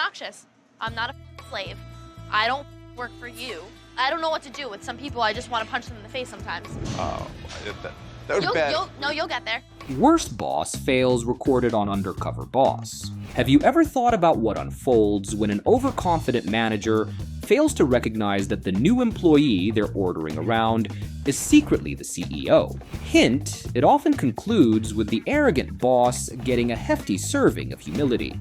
obnoxious. I'm not a slave. I don't work for you. I don't know what to do with some people. I just want to punch them in the face sometimes. Oh, that was bad. You'll get there. Worst boss fails recorded on Undercover Boss. Have you ever thought about what unfolds when an overconfident manager fails to recognize that the new employee they're ordering around is secretly the CEO? Hint, it often concludes with the arrogant boss getting a hefty serving of humility.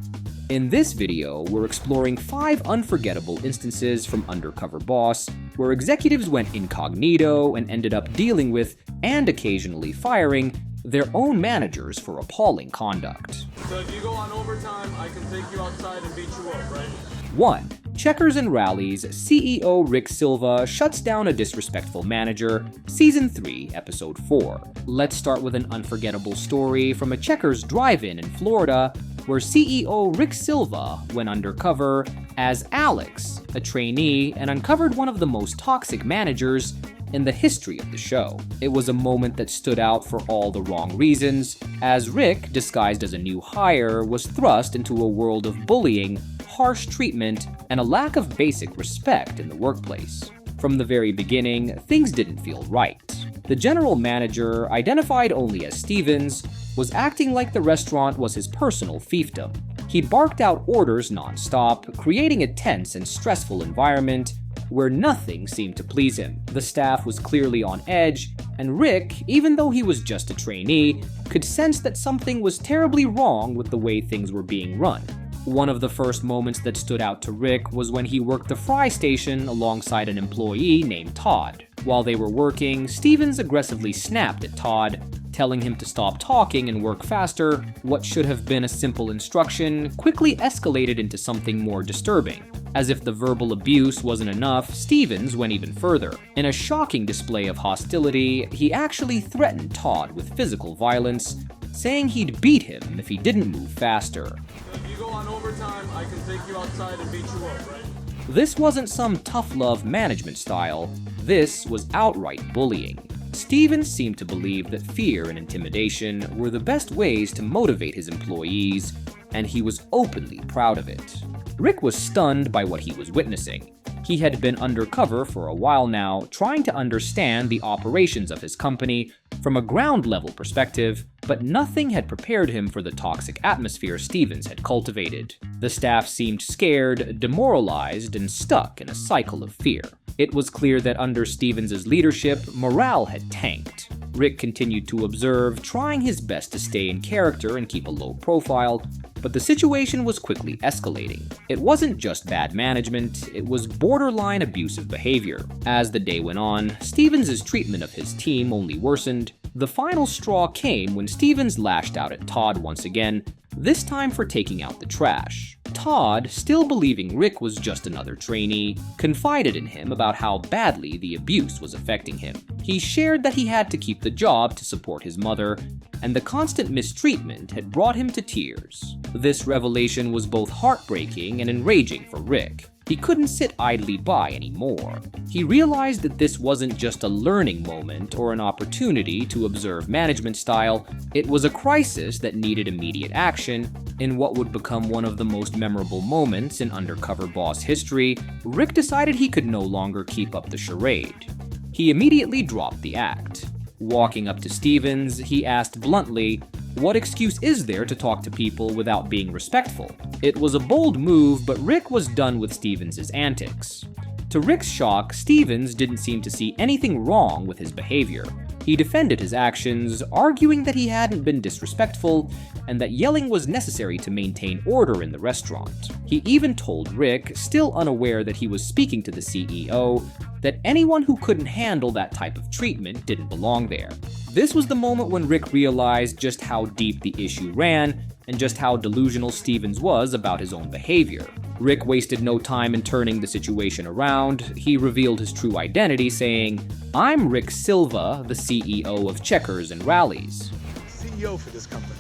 In this video, we're exploring 5 unforgettable instances from Undercover Boss where executives went incognito and ended up dealing with, and occasionally firing, their own managers for appalling conduct. So if you go on overtime, I can take you outside and beat you up, right? 1. Checkers and Rally's CEO Rick Silva shuts down a disrespectful manager, Season 3, Episode 4. Let's start with an unforgettable story from a Checkers drive-in in Florida, where CEO Rick Silva went undercover as Alex, a trainee, and uncovered one of the most toxic managers in the history of the show. It was a moment that stood out for all the wrong reasons, as Rick, disguised as a new hire, was thrust into a world of bullying, harsh treatment, and a lack of basic respect in the workplace. From the very beginning, things didn't feel right. The general manager, identified only as Stevens, was acting like the restaurant was his personal fiefdom. He barked out orders non-stop, creating a tense and stressful environment where nothing seemed to please him. The staff was clearly on edge, and Rick, even though he was just a trainee, could sense that something was terribly wrong with the way things were being run. One of the first moments that stood out to Rick was when he worked the fry station alongside an employee named Todd. While they were working, Stevens aggressively snapped at Todd, telling him to stop talking and work faster. What should have been a simple instruction quickly escalated into something more disturbing. As if the verbal abuse wasn't enough, Stevens went even further. In a shocking display of hostility, he actually threatened Todd with physical violence, saying he'd beat him if he didn't move faster. So if you go on overtime, I can take you outside and beat you up, right? This wasn't some tough love management style, this was outright bullying. Stevens seemed to believe that fear and intimidation were the best ways to motivate his employees, and he was openly proud of it. Rick was stunned by what he was witnessing. He had been undercover for a while now, trying to understand the operations of his company from a ground-level perspective, but nothing had prepared him for the toxic atmosphere Stevens had cultivated. The staff seemed scared, demoralized, and stuck in a cycle of fear. It was clear that under Stevens' leadership, morale had tanked. Rick continued to observe, trying his best to stay in character and keep a low profile, but the situation was quickly escalating. It wasn't just bad management, it was borderline abusive behavior. As the day went on, Stevens' treatment of his team only worsened. The final straw came when Stevens lashed out at Todd once again, this time for taking out the trash. Todd, still believing Rick was just another trainee, confided in him about how badly the abuse was affecting him. He shared that he had to keep the job to support his mother, and the constant mistreatment had brought him to tears. This revelation was both heartbreaking and enraging for Rick. He couldn't sit idly by anymore. He realized that this wasn't just a learning moment or an opportunity to observe management style, it was a crisis that needed immediate action. In what would become one of the most memorable moments in Undercover Boss history, Rick decided he could no longer keep up the charade. He immediately dropped the act. Walking up to Stevens, he asked bluntly, "What excuse is there to talk to people without being respectful?" It was a bold move, but Rick was done with Stevens' antics. To Rick's shock, Stevens didn't seem to see anything wrong with his behavior. He defended his actions, arguing that he hadn't been disrespectful and that yelling was necessary to maintain order in the restaurant. He even told Rick, still unaware that he was speaking to the CEO, that anyone who couldn't handle that type of treatment didn't belong there. This was the moment when Rick realized just how deep the issue ran and just how delusional Stevens was about his own behavior. Rick wasted no time in turning the situation around. He revealed his true identity, saying, "I'm Rick Silva, the CEO of Checkers and Rally's." CEO for this company.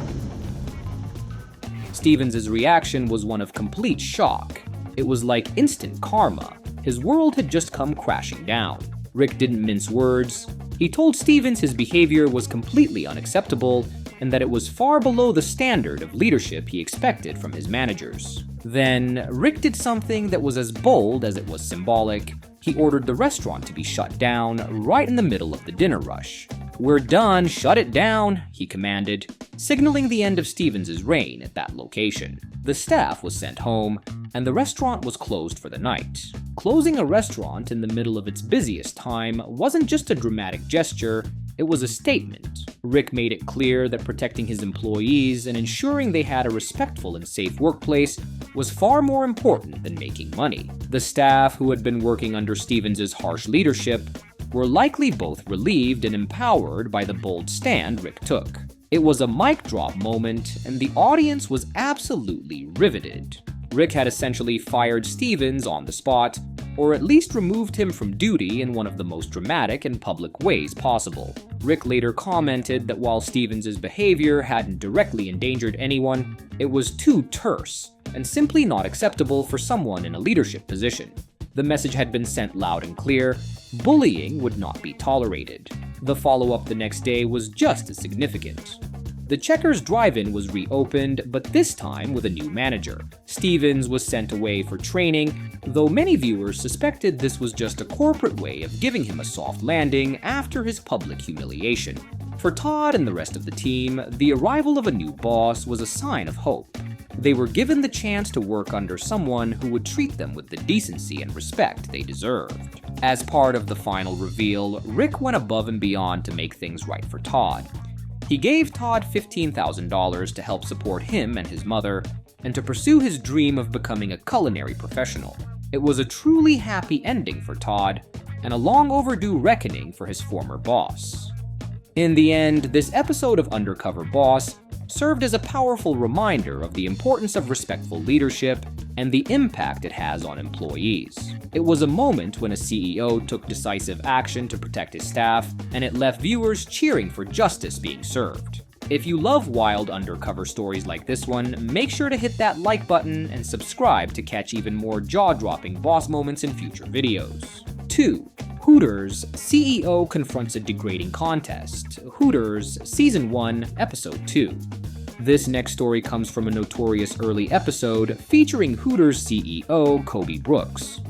Stevens' reaction was one of complete shock. It was like instant karma. His world had just come crashing down. Rick didn't mince words. He told Stevens his behavior was completely unacceptable and that it was far below the standard of leadership he expected from his managers. Then, Rick did something that was as bold as it was symbolic. He ordered the restaurant to be shut down right in the middle of the dinner rush. "We're done, shut it down," he commanded, signaling the end of Stevens' reign at that location. The staff was sent home, and the restaurant was closed for the night. Closing a restaurant in the middle of its busiest time wasn't just a dramatic gesture, it was a statement. Rick made it clear that protecting his employees and ensuring they had a respectful and safe workplace was far more important than making money. The staff, who had been working under Stevens' harsh leadership, were likely both relieved and empowered by the bold stand Rick took. It was a mic drop moment, and the audience was absolutely riveted. Rick had essentially fired Stevens on the spot, or at least removed him from duty in one of the most dramatic and public ways possible. Rick later commented that while Stevens' behavior hadn't directly endangered anyone, it was too terse and simply not acceptable for someone in a leadership position. The message had been sent loud and clear: bullying would not be tolerated. The follow-up the next day was just as significant. The Checkers drive-in was reopened, but this time with a new manager. Stevens was sent away for training, though many viewers suspected this was just a corporate way of giving him a soft landing after his public humiliation. For Todd and the rest of the team, the arrival of a new boss was a sign of hope. They were given the chance to work under someone who would treat them with the decency and respect they deserved. As part of the final reveal, Rick went above and beyond to make things right for Todd. He gave Todd $15,000 to help support him and his mother, and to pursue his dream of becoming a culinary professional. It was a truly happy ending for Todd, and a long overdue reckoning for his former boss. In the end, this episode of Undercover Boss served as a powerful reminder of the importance of respectful leadership and the impact it has on employees. It was a moment when a CEO took decisive action to protect his staff, and it left viewers cheering for justice being served. If you love wild undercover stories like this one, make sure to hit that like button and subscribe to catch even more jaw-dropping boss moments in future videos. 2. Hooters CEO confronts a degrading contest. Hooters Season 1, Episode 2. This next story comes from a notorious early episode featuring Hooters CEO Kobe Brooks.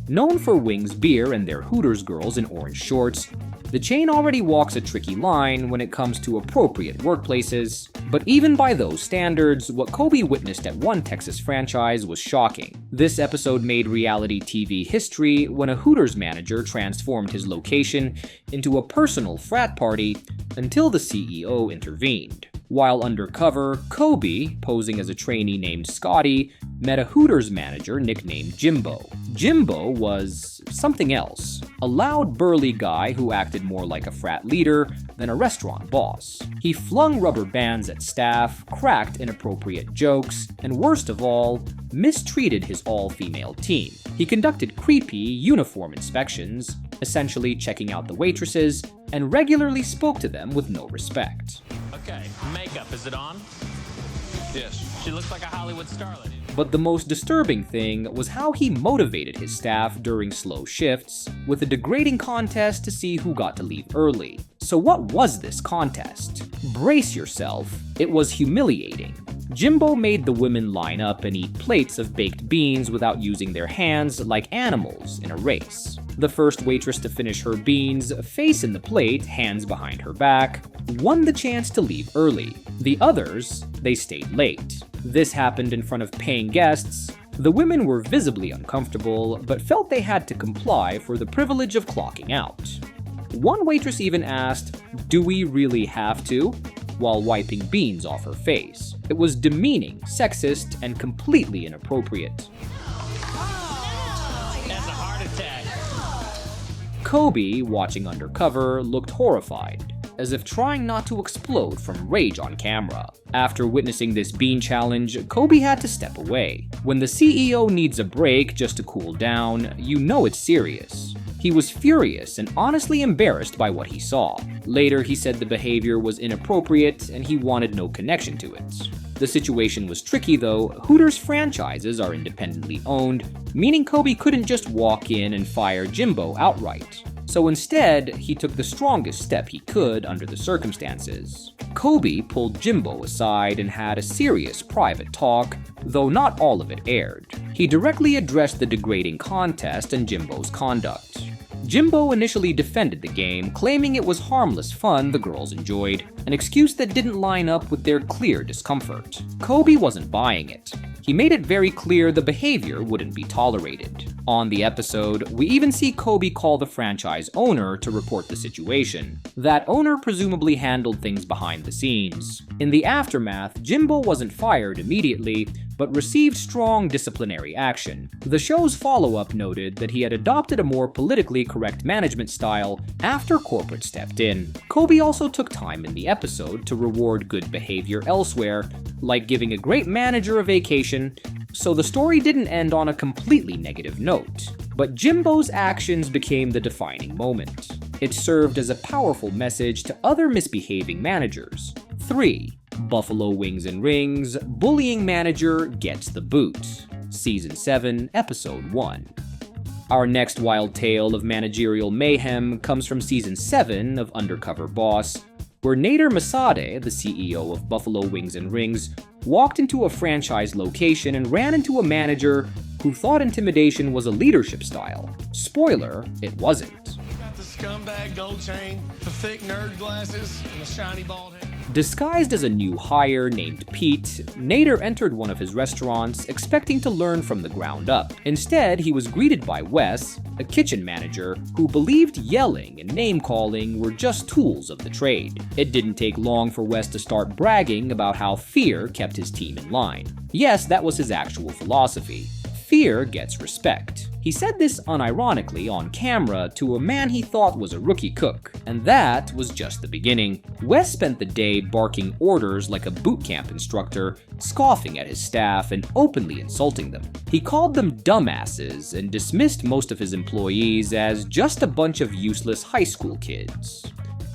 Known for Wings Beer and their Hooters girls in orange shorts, the chain already walks a tricky line when it comes to appropriate workplaces, but even by those standards, what Kobe witnessed at one Texas franchise was shocking. This episode made reality TV history when a Hooters manager transformed his location into a personal frat party until the CEO intervened. While undercover, Kobe, posing as a trainee named Scotty, met a Hooters manager nicknamed Jimbo. Jimbo was something else, a loud, burly guy who acted more like a frat leader than a restaurant boss. He flung rubber bands at staff, cracked inappropriate jokes, and worst of all, mistreated his all-female team. He conducted creepy uniform inspections, essentially checking out the waitresses, and regularly spoke to them with no respect. Okay, makeup, is it on? Yes. She looks like a Hollywood starlet. But the most disturbing thing was how he motivated his staff during slow shifts, with a degrading contest to see who got to leave early. So what was this contest? Brace yourself, it was humiliating. Jimbo made the women line up and eat plates of baked beans without using their hands like animals in a race. The first waitress to finish her beans, face in the plate, hands behind her back, won the chance to leave early. The others, they stayed late. This happened in front of paying guests. The women were visibly uncomfortable, but felt they had to comply for the privilege of clocking out. One waitress even asked, "Do we really have to?" while wiping beans off her face. It was demeaning, sexist, and completely inappropriate. That's a heart attack. Kobe, watching undercover, looked horrified, as if trying not to explode from rage on camera. After witnessing this bean challenge, Kobe had to step away. When the CEO needs a break just to cool down, you know it's serious. He was furious and honestly embarrassed by what he saw. Later, he said the behavior was inappropriate and he wanted no connection to it. The situation was tricky though. Hooters franchises are independently owned, meaning Kobe couldn't just walk in and fire Jimbo outright. So instead, he took the strongest step he could under the circumstances. Kobe pulled Jimbo aside and had a serious private talk, though not all of it aired. He directly addressed the degrading contest and Jimbo's conduct. Jimbo initially defended the game, claiming it was harmless fun the girls enjoyed, an excuse that didn't line up with their clear discomfort. Kobe wasn't buying it. He made it very clear the behavior wouldn't be tolerated. On the episode, we even see Kobe call the franchise owner to report the situation. That owner presumably handled things behind the scenes. In the aftermath, Jimbo wasn't fired immediately, but received strong disciplinary action. The show's follow-up noted that he had adopted a more politically correct management style after corporate stepped in. Kobe also took time in the episode to reward good behavior elsewhere, like giving a great manager a vacation, so the story didn't end on a completely negative note. But Jimbo's actions became the defining moment. It served as a powerful message to other misbehaving managers. 3. Buffalo Wings and Rings, bullying manager gets the boot. Season 7, Episode 1. Our next wild tale of managerial mayhem comes from Season 7 of Undercover Boss, where Nader Masade, the CEO of Buffalo Wings and Rings, walked into a franchise location and ran into a manager who thought intimidation was a leadership style. Spoiler, it wasn't. Got the scumbag gold chain, the thick nerd glasses, and the shiny bald head. Disguised as a new hire named Pete, Nader entered one of his restaurants expecting to learn from the ground up. Instead, he was greeted by Wes, a kitchen manager who believed yelling and name-calling were just tools of the trade. It didn't take long for Wes to start bragging about how fear kept his team in line. Yes, that was his actual philosophy. Fear gets respect. He said this unironically on camera to a man he thought was a rookie cook, and that was just the beginning. Wes spent the day barking orders like a boot camp instructor, scoffing at his staff and openly insulting them. He called them dumbasses and dismissed most of his employees as just a bunch of useless high school kids.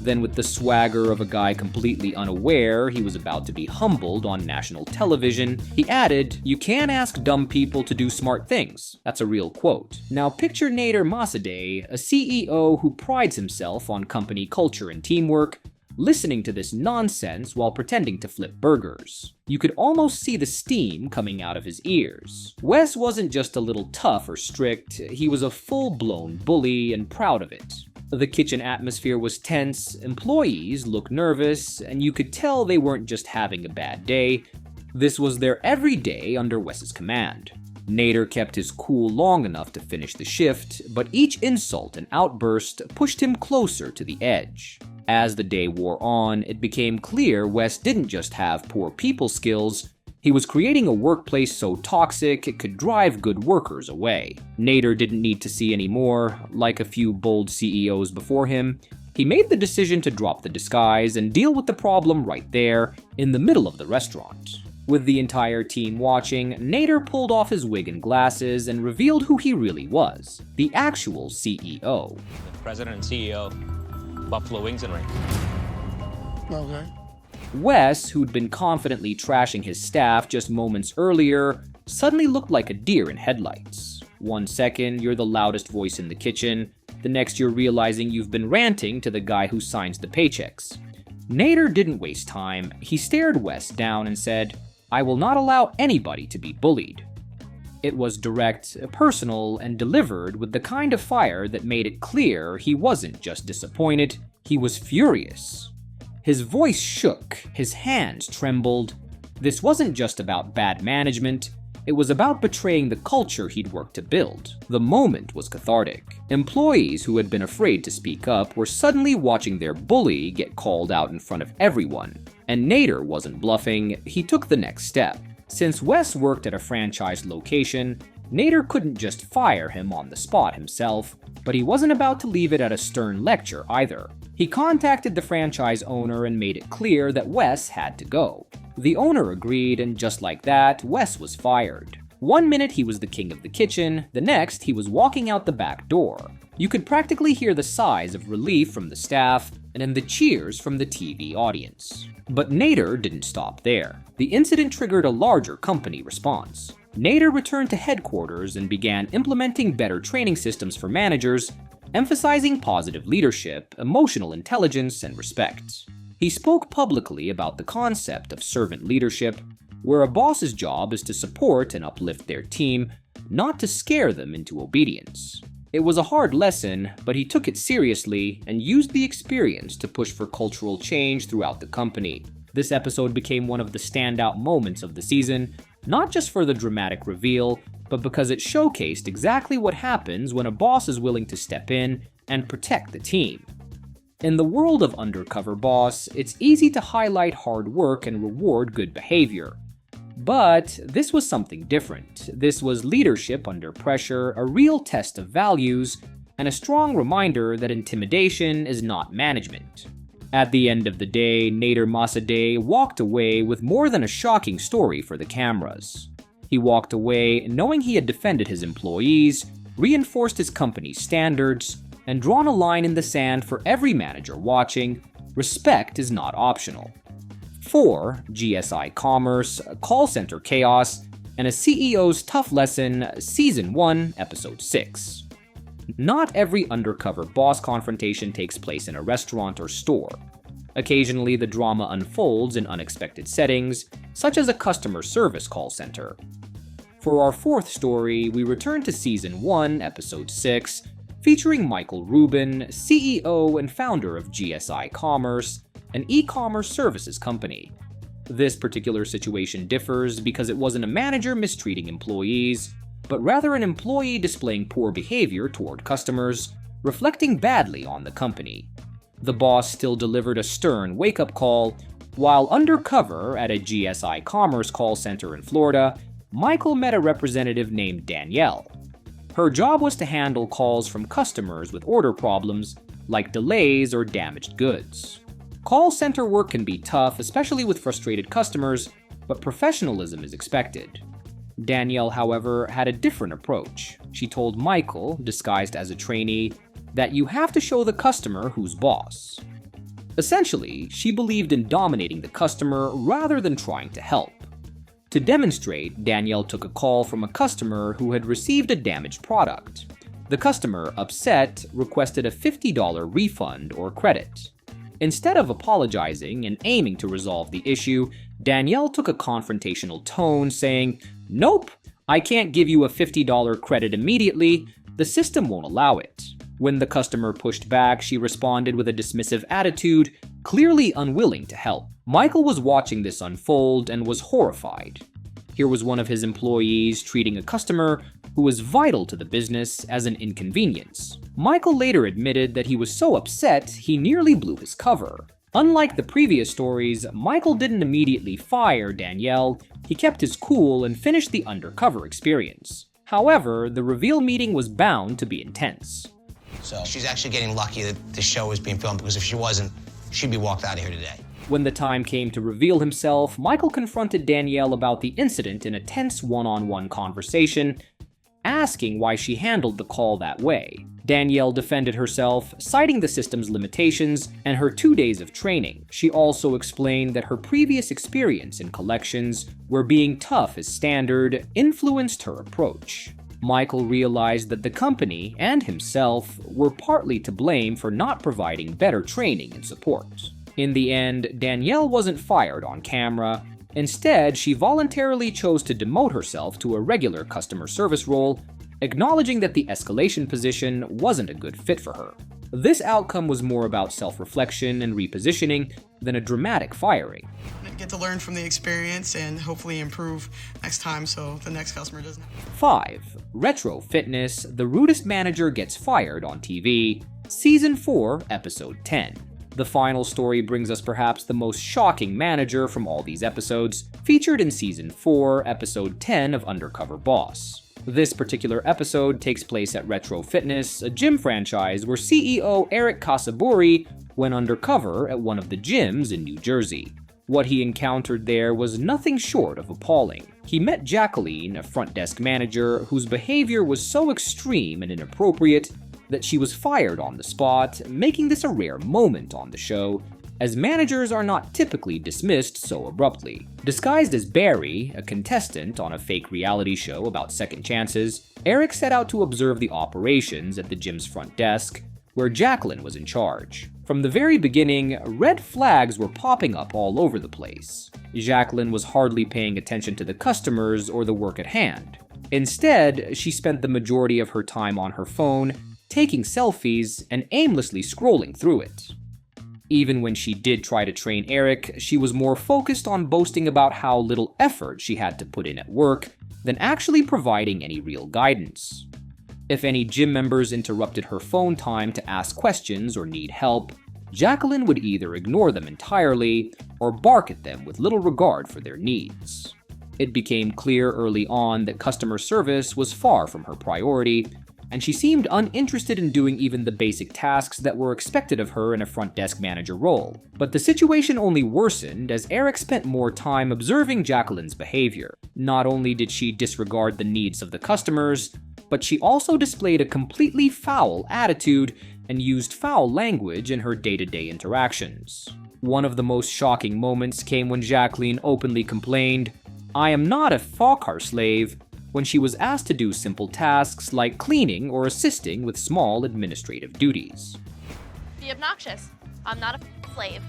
Then, with the swagger of a guy completely unaware he was about to be humbled on national television, he added, "You can't ask dumb people to do smart things." That's a real quote. Now picture Nader Masade, a CEO who prides himself on company culture and teamwork, listening to this nonsense while pretending to flip burgers. You could almost see the steam coming out of his ears. Wes wasn't just a little tough or strict, he was a full-blown bully and proud of it. The kitchen atmosphere was tense, employees looked nervous, and you could tell they weren't just having a bad day. This was their everyday under Wes's command. Nader kept his cool long enough to finish the shift, but each insult and outburst pushed him closer to the edge. As the day wore on, it became clear Wes didn't just have poor people skills, he was creating a workplace so toxic it could drive good workers away. Nader didn't need to see any more. Like a few bold CEOs before him, he made the decision to drop the disguise and deal with the problem right there, in the middle of the restaurant. With the entire team watching, Nader pulled off his wig and glasses and revealed who he really was, the actual CEO. President and CEO, Buffalo Wings and Rings. Okay. Wes, who'd been confidently trashing his staff just moments earlier, suddenly looked like a deer in headlights. 1 second, you're the loudest voice in the kitchen. The next, you're realizing you've been ranting to the guy who signs the paychecks. Nader didn't waste time. He stared Wes down and said, "I will not allow anybody to be bullied." It was direct, personal, and delivered with the kind of fire that made it clear he wasn't just disappointed, he was furious. His voice shook, his hands trembled. This wasn't just about bad management, it was about betraying the culture he'd worked to build. The moment was cathartic. Employees who had been afraid to speak up were suddenly watching their bully get called out in front of everyone. And Nader wasn't bluffing, he took the next step. Since Wes worked at a franchise location, Nader couldn't just fire him on the spot himself, but he wasn't about to leave it at a stern lecture either. He contacted the franchise owner and made it clear that Wes had to go. The owner agreed, and just like that, Wes was fired. 1 minute he was the king of the kitchen, the next he was walking out the back door. You could practically hear the sighs of relief from the staff, and then the cheers from the TV audience. But Nader didn't stop there. The incident triggered a larger company response. Nader returned to headquarters and began implementing better training systems for managers, emphasizing positive leadership, emotional intelligence, and respect. He spoke publicly about the concept of servant leadership, where a boss's job is to support and uplift their team, not to scare them into obedience. It was a hard lesson, but he took it seriously and used the experience to push for cultural change throughout the company. This episode became one of the standout moments of the season, not just for the dramatic reveal, but because it showcased exactly what happens when a boss is willing to step in and protect the team. In the world of Undercover Boss, it's easy to highlight hard work and reward good behavior. But this was something different. This was leadership under pressure, a real test of values, and a strong reminder that intimidation is not management. At the end of the day, Nader Masadeh walked away with more than a shocking story for the cameras. He walked away knowing he had defended his employees, reinforced his company's standards, and drawn a line in the sand for every manager watching. Respect is not optional. 4. GSI Commerce, Call Center Chaos, and a CEO's Tough Lesson, Season 1, Episode 6. Not every undercover boss confrontation takes place in a restaurant or store. Occasionally, the drama unfolds in unexpected settings, such as a customer service call center. For our 4th story, we return to Season 1, Episode 6, featuring Michael Rubin, CEO and founder of GSI Commerce, an e-commerce services company. This particular situation differs because it wasn't a manager mistreating employees, but rather an employee displaying poor behavior toward customers, reflecting badly on the company. The boss still delivered a stern wake-up call. While undercover at a GSI Commerce call center in Florida, Michael met a representative named Danielle. Her job was to handle calls from customers with order problems, like delays or damaged goods. Call center work can be tough, especially with frustrated customers, but professionalism is expected. Danielle, however, had a different approach. She told Michael, disguised as a trainee, that you have to show the customer who's boss. Essentially, she believed in dominating the customer rather than trying to help. To demonstrate, Danielle took a call from a customer who had received a damaged product. The customer, upset, requested a $50 refund or credit. Instead of apologizing and aiming to resolve the issue, Danielle took a confrontational tone, saying, "Nope, I can't give you a $50 credit immediately. The system won't allow it." When the customer pushed back, she responded with a dismissive attitude, clearly unwilling to help. Michael was watching this unfold and was horrified. Here was one of his employees treating a customer who was vital to the business as an inconvenience. Michael later admitted that he was so upset he nearly blew his cover. Unlike the previous stories, Michael didn't immediately fire Danielle. He kept his cool and finished the undercover experience. However, the reveal meeting was bound to be intense. So she's actually getting lucky that the show is being filmed, because if she wasn't, she'd be walked out of here today. When the time came to reveal himself, Michael confronted Danielle about the incident in a tense one-on-one conversation, asking why she handled the call that way. Danielle defended herself, citing the system's limitations and her 2 days of training. She also explained that her previous experience in collections, where being tough is standard, influenced her approach. Michael realized that the company and himself were partly to blame for not providing better training and support. In the end, Danielle wasn't fired on camera. Instead, she voluntarily chose to demote herself to a regular customer service role, acknowledging that the escalation position wasn't a good fit for her. This outcome was more about self-reflection and repositioning than a dramatic firing. Get to learn from the experience and hopefully improve next time so the next customer doesn't. 5. Retro Fitness, the rudest manager gets fired on TV, Season 4, Episode 10. The final story brings us perhaps the most shocking manager from all these episodes, featured in Season 4, Episode 10 of Undercover Boss. This particular episode takes place at Retro Fitness, a gym franchise where CEO Eric Kasaburi went undercover at one of the gyms in New Jersey. What he encountered there was nothing short of appalling. He met Jacqueline, a front desk manager whose behavior was so extreme and inappropriate that she was fired on the spot, making this a rare moment on the show, as managers are not typically dismissed so abruptly. Disguised as Barry, a contestant on a fake reality show about second chances, Eric set out to observe the operations at the gym's front desk, where Jacqueline was in charge. From the very beginning, red flags were popping up all over the place. Jacqueline was hardly paying attention to the customers or the work at hand. Instead, she spent the majority of her time on her phone, taking selfies and aimlessly scrolling through it. Even when she did try to train Eric, she was more focused on boasting about how little effort she had to put in at work than actually providing any real guidance. If any gym members interrupted her phone time to ask questions or need help, Jacqueline would either ignore them entirely or bark at them with little regard for their needs. It became clear early on that customer service was far from her priority, and she seemed uninterested in doing even the basic tasks that were expected of her in a front desk manager role. But the situation only worsened as Eric spent more time observing Jacqueline's behavior. Not only did she disregard the needs of the customers, but she also displayed a completely foul attitude and used foul language in her day-to-day interactions. One of the most shocking moments came when Jacqueline openly complained, "I am not a car slave," when she was asked to do simple tasks like cleaning or assisting with small administrative duties. Be obnoxious. I'm not a slave.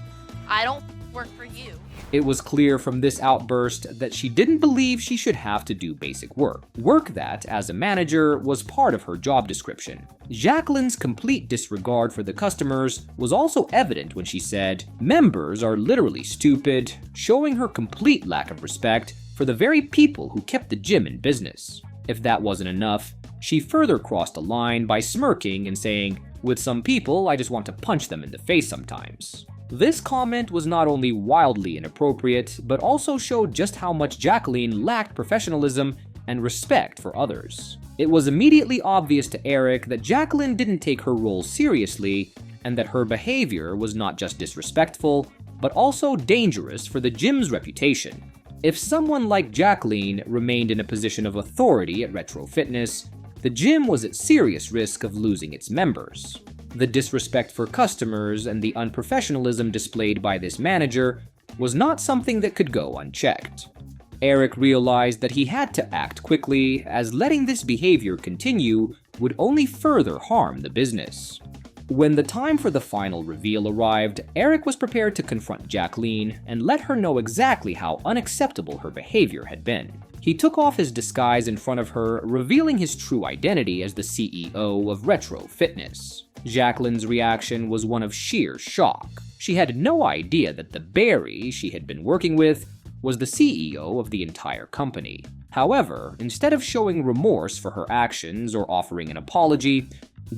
I don't work for you. It was clear from this outburst that she didn't believe she should have to do basic work that, as a manager, was part of her job description. Jacqueline's complete disregard for the customers was also evident when she said, "Members are literally stupid," showing her complete lack of respect for the very people who kept the gym in business. If that wasn't enough, she further crossed a line by smirking and saying, "With some people, I just want to punch them in the face sometimes." This comment was not only wildly inappropriate, but also showed just how much Jacqueline lacked professionalism and respect for others. It was immediately obvious to Eric that Jacqueline didn't take her role seriously, and that her behavior was not just disrespectful, but also dangerous for the gym's reputation. If someone like Jacqueline remained in a position of authority at Retro Fitness, the gym was at serious risk of losing its members. The disrespect for customers and the unprofessionalism displayed by this manager was not something that could go unchecked. Eric realized that he had to act quickly, as letting this behavior continue would only further harm the business. When the time for the final reveal arrived, Eric was prepared to confront Jacqueline and let her know exactly how unacceptable her behavior had been. He took off his disguise in front of her, revealing his true identity as the CEO of Retro Fitness. Jacqueline's reaction was one of sheer shock. She had no idea that the Barry she had been working with was the CEO of the entire company. However, instead of showing remorse for her actions or offering an apology,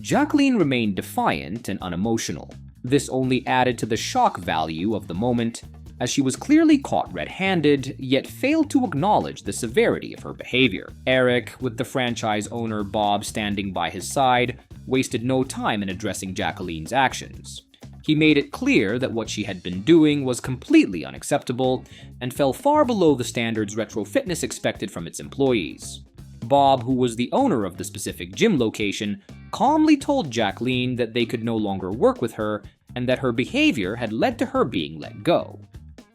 Jacqueline remained defiant and unemotional. This only added to the shock value of the moment, as she was clearly caught red-handed, yet failed to acknowledge the severity of her behavior. Eric, with the franchise owner Bob standing by his side, wasted no time in addressing Jacqueline's actions. He made it clear that what she had been doing was completely unacceptable and fell far below the standards Retro Fitness expected from its employees. Bob, who was the owner of the specific gym location, calmly told Jacqueline that they could no longer work with her and that her behavior had led to her being let go.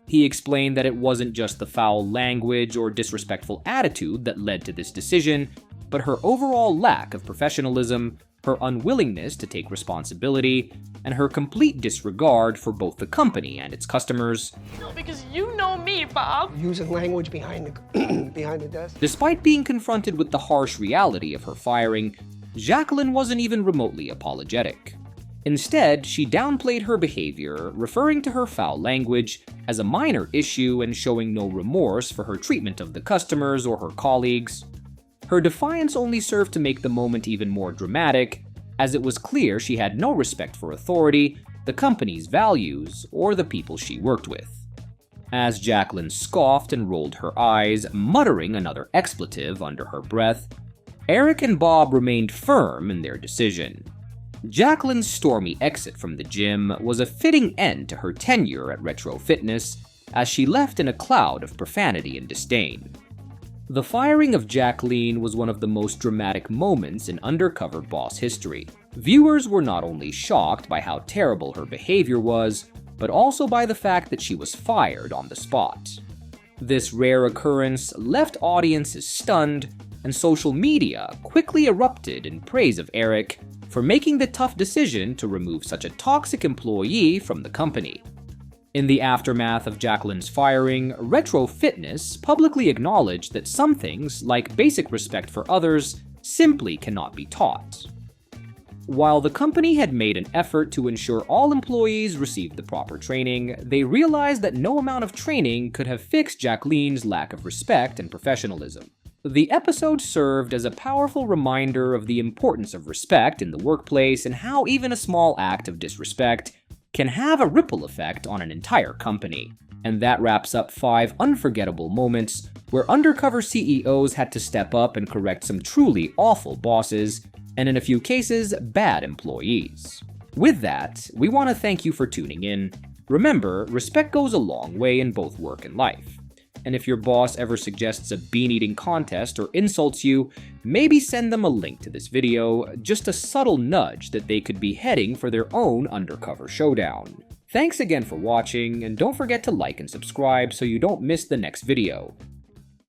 He explained that it wasn't just the foul language or disrespectful attitude that led to this decision, but her overall lack of professionalism, her unwillingness to take responsibility, and her complete disregard for both the company and its customers. No, because you know me, Bob. Using language behind the desk. Despite being confronted with the harsh reality of her firing, Jacqueline wasn't even remotely apologetic. Instead, she downplayed her behavior, referring to her foul language as a minor issue and showing no remorse for her treatment of the customers or her colleagues. Her defiance only served to make the moment even more dramatic, as it was clear she had no respect for authority, the company's values, or the people she worked with. As Jacqueline scoffed and rolled her eyes, muttering another expletive under her breath, Eric and Bob remained firm in their decision. Jacqueline's stormy exit from the gym was a fitting end to her tenure at Retro Fitness, as she left in a cloud of profanity and disdain. The firing of Jacqueline was one of the most dramatic moments in Undercover Boss history. Viewers were not only shocked by how terrible her behavior was, but also by the fact that she was fired on the spot. This rare occurrence left audiences stunned, and social media quickly erupted in praise of Eric for making the tough decision to remove such a toxic employee from the company. In the aftermath of Jacqueline's firing, Retro Fitness publicly acknowledged that some things, like basic respect for others, simply cannot be taught. While the company had made an effort to ensure all employees received the proper training, they realized that no amount of training could have fixed Jacqueline's lack of respect and professionalism. The episode served as a powerful reminder of the importance of respect in the workplace and how even a small act of disrespect can have a ripple effect on an entire company. And that wraps up 5 unforgettable moments where undercover CEOs had to step up and correct some truly awful bosses, and in a few cases, bad employees. With that, we want to thank you for tuning in. Remember, respect goes a long way in both work and life. And if your boss ever suggests a bean-eating contest or insults you, maybe send them a link to this video, just a subtle nudge that they could be heading for their own undercover showdown. Thanks again for watching, and don't forget to like and subscribe so you don't miss the next video.